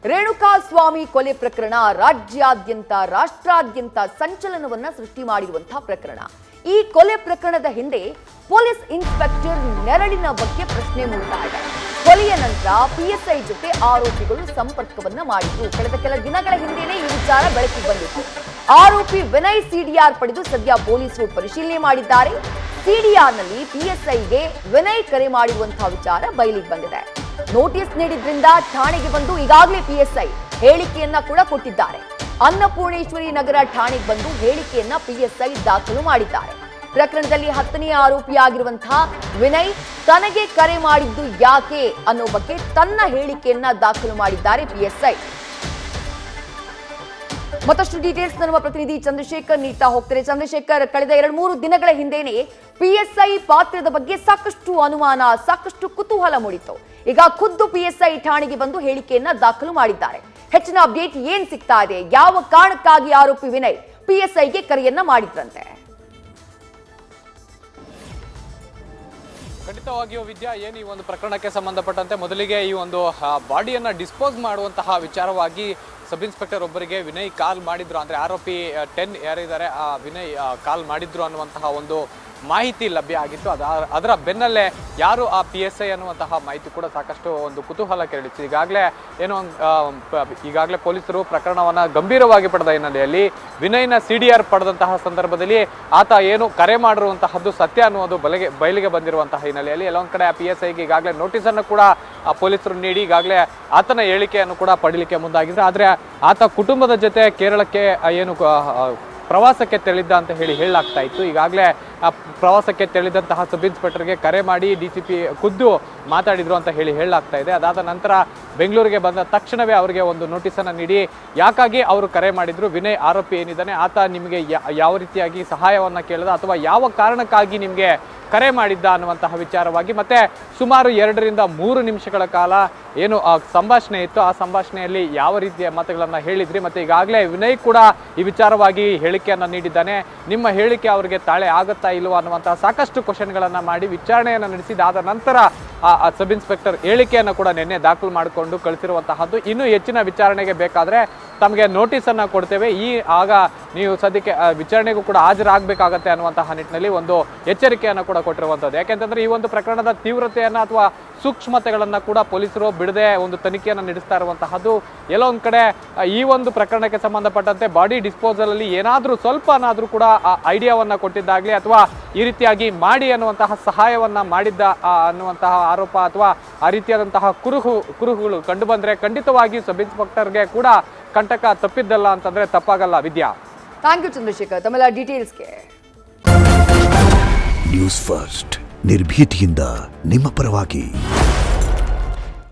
ರೇಣುಕಾಸ್ವಾಮಿ ಕೊಲೆ ಪ್ರಕರಣ ರಾಜ್ಯಾದ್ಯಂತ ರಾಷ್ಟ್ರಾದ್ಯಂತ ಸಂಚಲನವನ್ನ ಸೃಷ್ಟಿ ಮಾಡಿರುವಂತಹ ಪ್ರಕರಣ. ಈ ಕೊಲೆ ಪ್ರಕರಣದ ಹಿಂದೆ ಪೊಲೀಸ್ ಇನ್ಸ್ಪೆಕ್ಟರ್ ನೆರಳಿನ ಬಗ್ಗೆ ಪ್ರಶ್ನೆ ಮೂಡ್ತಾ ಇದೆ. ಕೊಲೆಯ ನಂತರ ಪಿಎಸ್ಐ ಜೊತೆ ಆರೋಪಿಗಳು ಸಂಪರ್ಕವನ್ನ ಮಾಡಿದ್ರು. ಕಳೆದ ಕೆಲ ದಿನಗಳ ಹಿಂದೆಯೇ ಈ ವಿಚಾರ ಬೆಳಕಿಗೆ ಬಂದಿತ್ತು. ಆರೋಪಿ ವಿನಯ್ ಸಿಡಿಆರ್ ಪಡೆದು ಸದ್ಯ ಪೊಲೀಸರು ಪರಿಶೀಲನೆ ಮಾಡಿದ್ದಾರೆ. ಸಿಡಿಆರ್ನಲ್ಲಿ ಪಿಎಸ್ಐಗೆ ವಿನಯ್ ಕರೆ ಮಾಡಿರುವಂತಹ ವಿಚಾರ ಬಯಲಿಗೆ ಬಂದಿದೆ. ನೋಟಿಸ್ ನೀಡಿದ್ರಿಂದ ಠಾಣೆಗೆ ಬಂದು ಈಗಾಗಲೇ ಪಿಎಸ್ಐ ಹೇಳಿಕೆಯನ್ನ ಕೂಡ ಕೊಟ್ಟಿದ್ದಾರೆ. ಅನ್ನಪೂರ್ಣೇಶ್ವರಿ ನಗರ ಠಾಣೆಗೆ ಬಂದು ಹೇಳಿಕೆಯನ್ನ ಪಿಎಸ್ಐ ದಾಖಲು ಮಾಡಿದ್ದಾರೆ. ಪ್ರಕರಣದಲ್ಲಿ 10ನೇ ಆರೋಪಿಯಾಗಿರುವಂತಹ ವಿನಯ್ ತನಗೆ ಕರೆ ಮಾಡಿದ್ದು ಯಾಕೆ ಅನ್ನೋ ಬಗ್ಗೆ ತನ್ನ ಹೇಳಿಕೆಯನ್ನ ದಾಖಲು ಮಾಡಿದ್ದಾರೆ ಪಿಎಸ್ಐ. ಮತ್ತಷ್ಟು ಡೀಟೇಲ್ಸ್ ನಮ್ಮ ಪ್ರತಿನಿಧಿ ಚಂದ್ರಶೇಖರ್ ನೀಡ್ತಾ ಹೋಗ್ತಾರೆ. ಚಂದ್ರಶೇಖರ್, ಕಳೆದ 2-3 ದಿನಗಳ ಹಿಂದೆನೆ ಪಿಎಸ್ಐ ಪಾತ್ರದ ಬಗ್ಗೆ ಸಾಕಷ್ಟು ಅನುಮಾನ, ಸಾಕಷ್ಟು ಕುತೂಹಲ ಮೂಡಿತ್ತು. ಈಗ ಖುದ್ದು ಪಿಎಸ್ಐ ಠಾಣೆಗೆ ಬಂದು ಹೇಳಿಕೆಯನ್ನ ದಾಖಲು ಮಾಡಿದ್ದಾರೆ. ಹೆಚ್ಚಿನ ಅಪ್ಡೇಟ್ ಏನ್ ಸಿಗ್ತಾ ಇದೆ? ಯಾವ ಕಾರಣಕ್ಕಾಗಿ ಆರೋಪಿ ವಿನಯ್ ಪಿಎಸ್ಐಗೆ ಕರೆಯನ್ನ ಮಾಡಿದ್ರಂತೆ? ಖಂಡಿತವಾಗಿಯೂ ವಿದ್ಯಾ, ಏನು ಈ ಒಂದು ಪ್ರಕರಣಕ್ಕೆ ಸಂಬಂಧಪಟ್ಟಂತೆ ಮೊದಲಿಗೆ ಈ ಒಂದು ಬಾಡಿಯನ್ನು ಡಿಸ್ಪೋಸ್ ಮಾಡುವಂತಹ ವಿಚಾರವಾಗಿ ಸಬ್ ಇನ್ಸ್ಪೆಕ್ಟರ್ ಒಬ್ಬರಿಗೆ ವಿನಯ್ ಕಾಲ್ ಮಾಡಿದ್ರು. ಅಂದರೆ ಆರೋಪಿ 10 ಯಾರಿದ್ದಾರೆ ಆ ವಿನಯ್ ಕಾಲ್ ಮಾಡಿದ್ರು ಅನ್ನುವಂತಹ ಒಂದು ಮಾಹಿತಿ ಲಭ್ಯ ಆಗಿತ್ತು. ಅದರ ಬೆನ್ನಲ್ಲೇ ಯಾರು ಆ PSI ಅನ್ನುವಂತಹ ಮಾಹಿತಿ ಕೂಡ ಸಾಕಷ್ಟು ಒಂದು ಕುತೂಹಲ ಕೆರಳಿತ್ತು. ಈಗಾಗಲೇ ಪೊಲೀಸರು ಪ್ರಕರಣವನ್ನು ಗಂಭೀರವಾಗಿ ಪಡೆದ ಹಿನ್ನೆಲೆಯಲ್ಲಿ ವಿನಯ್ನ CDR ಪಡೆದಂತಹ ಸಂದರ್ಭದಲ್ಲಿ ಆತ ಏನು ಕರೆ ಮಾಡಿರುವಂತಹದ್ದು ಸತ್ಯ ಅನ್ನುವುದು ಬಯಲಿಗೆ ಬಂದಿರುವಂತಹ ಹಿನ್ನೆಲೆಯಲ್ಲಿ ಎಲ್ಲೊಂದು ಕಡೆ ಆ PSIಗೆ ಈಗಾಗಲೇ ನೋಟಿಸನ್ನು ಕೂಡ ಪೊಲೀಸರು ನೀಡಿ ಈಗಾಗಲೇ ಆತನ ಹೇಳಿಕೆಯನ್ನು ಕೂಡ ಪಡೀಲಿಕ್ಕೆ ಮುಂದಾಗಿದ್ರೆ. ಆದರೆ ಆತ ಕುಟುಂಬದ ಜೊತೆ ಕೇರಳಕ್ಕೆ ಏನು ಪ್ರವಾಸಕ್ಕೆ ತೆರಳಿದ್ದ ಅಂತ ಹೇಳಲಾಗ್ತಾ ಇತ್ತು. ಈಗಾಗಲೇ ಆ ಪ್ರವಾಸಕ್ಕೆ ತೆರಳಿದಂತಹ ಸಬ್ ಇನ್ಸ್ಪೆಕ್ಟರ್ಗೆ ಕರೆ ಮಾಡಿ DCP ಖುದ್ದು ಮಾತಾಡಿದ್ರು ಅಂತ ಹೇಳಲಾಗ್ತಾ ಇದೆ. ಅದಾದ ನಂತರ ಬೆಂಗಳೂರಿಗೆ ಬಂದ ತಕ್ಷಣವೇ ಅವರಿಗೆ ಒಂದು ನೋಟಿಸನ್ನು ನೀಡಿ ಯಾಕಾಗಿ ಅವರು ಕರೆ ಮಾಡಿದ್ರು, ವಿನಯ್ ಆರೋಪಿ ಏನಿದ್ದಾನೆ ಆತ ನಿಮಗೆ ಯಾವ ರೀತಿಯಾಗಿ ಸಹಾಯವನ್ನು ಕೇಳಿದ ಅಥವಾ ಯಾವ ಕಾರಣಕ್ಕಾಗಿ ನಿಮಗೆ ಕರೆ ಮಾಡಿದ್ದ ಅನ್ನುವಂತಹ ವಿಚಾರವಾಗಿ ಮತ್ತೆ ಸುಮಾರು 2ರಿಂದ 3 ನಿಮಿಷಗಳ ಕಾಲ ಏನು ಸಂಭಾಷಣೆ ಇತ್ತು. ಆ ಸಂಭಾಷಣೆಯಲ್ಲಿ ಯಾವ ರೀತಿಯ ಮಾತುಗಳನ್ನು ಹೇಳಿದ್ರಿ, ಮತ್ತೆ ಈಗಾಗಲೇ ವಿನಯ್ ಕೂಡ ಈ ವಿಚಾರವಾಗಿ ಹೇಳಿಕೆಯನ್ನು ನೀಡಿದ್ದಾನೆ, ನಿಮ್ಮ ಹೇಳಿಕೆ ಅವರಿಗೆ ತಾಳೆ ಆಗುತ್ತಾ ಇಲ್ವಾ ಅನ್ನುವಂತಹ ಸಾಕಷ್ಟು ಕ್ವಶನ್ಗಳನ್ನು ಮಾಡಿ ವಿಚಾರಣೆಯನ್ನು ನಡೆಸಿದಾದ ನಂತರ ಆ ಸಬ್ ಇನ್ಸ್ಪೆಕ್ಟರ್ ಹೇಳಿಕೆಯನ್ನು ಕೂಡ ನಿನ್ನೆ ದಾಖಲು ಮಾಡಿಕೊಂಡು ಕಳಿಸಿರುವಂತಹದ್ದು. ಇನ್ನೂ ಹೆಚ್ಚಿನ ವಿಚಾರಣೆಗೆ ಬೇಕಾದರೆ ತಮಗೆ ನೋಟಿಸನ್ನು ಕೊಡ್ತೇವೆ, ಆಗ ನೀವು ಸದ್ಯಕ್ಕೆ ವಿಚಾರಣೆಗೂ ಕೂಡ ಹಾಜರಾಗಬೇಕಾಗತ್ತೆ ಅನ್ನುವಂತಹ ನಿಟ್ಟಿನಲ್ಲಿ ಒಂದು ಎಚ್ಚರಿಕೆಯನ್ನು ಕೂಡ ಕೊಟ್ಟಿರುವಂಥದ್ದು. ಯಾಕೆಂತಂದ್ರೆ ಈ ಒಂದು ಪ್ರಕರಣದ ತೀವ್ರತೆಯನ್ನು ಅಥವಾ ಸೂಕ್ಷ್ಮತೆಗಳನ್ನು ಕೂಡ ಪೊಲೀಸರು ಬಿಡದೆ ಒಂದು ತನಿಖೆಯನ್ನು ನಡೆಸ್ತಾ ಇರುವಂತಹದ್ದು. ಎಲ್ಲೋ ಒಂದು ಕಡೆ ಈ ಒಂದು ಪ್ರಕರಣಕ್ಕೆ ಸಂಬಂಧಪಟ್ಟಂತೆ ಬಾಡಿ ಡಿಸ್ಪೋಸಲ್ ಅಲ್ಲಿ ಏನಾದರೂ ಸ್ವಲ್ಪನಾದರೂ ಕೂಡ ಐಡಿಯಾವನ್ನು ಕೊಟ್ಟಿದ್ದಾಗಲಿ ಅಥವಾ ಈ ರೀತಿಯಾಗಿ ಮಾಡಿ ಅನ್ನುವಂತಹ ಸಹಾಯವನ್ನ ಮಾಡಿದ್ದ ಅನ್ನುವಂತಹ ಆರೋಪ ಅಥವಾ ಆ ರೀತಿಯಾದಂತಹ ಕುರುಹುಗಳು ಕಂಡು ಬಂದರೆ ಖಂಡಿತವಾಗಿ ಸಬ್ ಇನ್ಸ್ಪೆಕ್ಟರ್ಗೆ ಕೂಡ ಕಂಟಕ ತಪ್ಪಿದ್ದಲ್ಲ ಅಂತಂದ್ರೆ ತಪ್ಪಾಗಲ್ಲ. ವಿದ್ಯಾ, ಥ್ಯಾಂಕ್ ಯು ಚಂದ್ರಶೇಖರ್ ತಮ್ಮೆಲ್ಲ ಡೀಟೇಲ್ಸ್ಗೆ. ನ್ಯೂಸ್ ಫಸ್ಟ್ ನಿರ್ಭೀತಿಯಿಂದ ನಿಮ್ಮ ಪರವಾಗಿ.